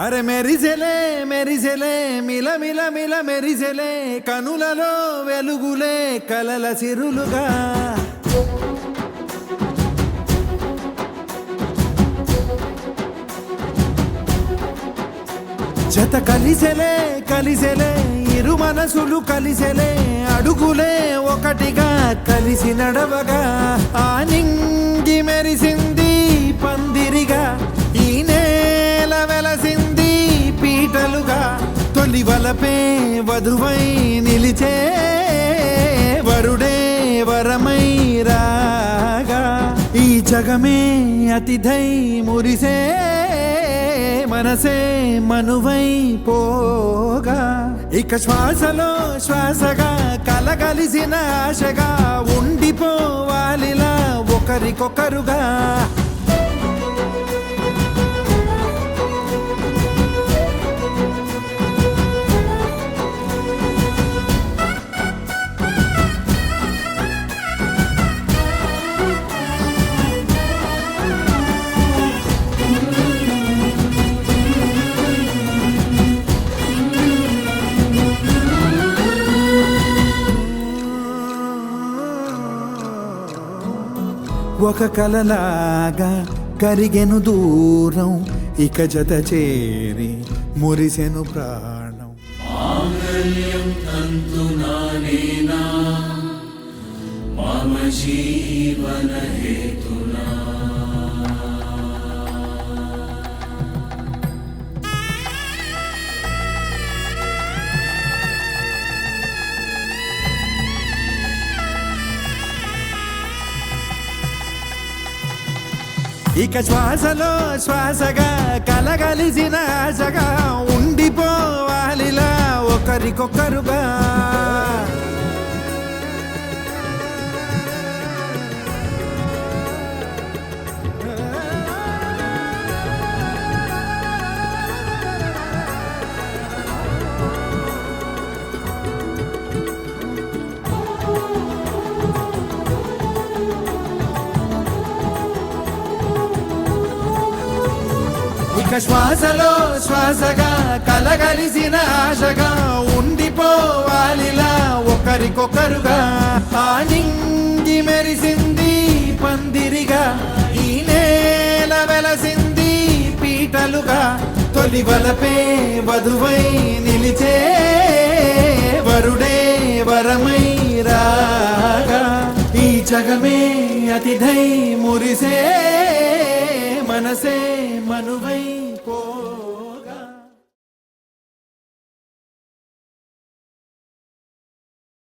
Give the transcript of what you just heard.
అరే మెరిసెలే మెరిసెలే మిల మిల మిల మెరిసెలే కనులలో వెలుగులే కలల సిరులుగా జత కలిసెలే కలిసెలే ఇరు మనసులు కలిసెలే అడుగులే ఒకటిగా కలిసి నడవగా ఆ నింగి మెరిసింది పందిరిగా ఈ నేల వెలసింది పీటలుగా తొలి వలపే వధువై నిలిచే వరుడే వరమై రాగా ఈ జగమే అతిథై మురిసే మనసే మనువై పోగా ఇక శ్వాసలో శ్వాసగా కలగలిసిన ఆశగా ఉండిపోవాలిలా ఒకరికొకరుగా ఒక కలలాగా కరిగెను దూరం ఇక జత చేరి మురిసెను ప్రాణం మాంగళ్యం తంతునానేనా మమ జీవన హేతునా ఇక శ్వాసలో శ్వాసగా కలగలిసిన ఆశగా ఉండిపోవాలిలా ఒకరికొకరుగా ఇక శ్వాసలో శ్వాసగా కలగలిసిన ఆశగా ఉండిపోవాలిలా ఒకరికొకరుగా ఆ నింగి మెరిసింది పందిరిగా ఈ నేల వెలసింది పీటలుగా తొలి వలపే వధువై నిలిచే వరుడే వరమై రాగా ఈ జగమే అతిథై మురిసే మనసే మనువై పో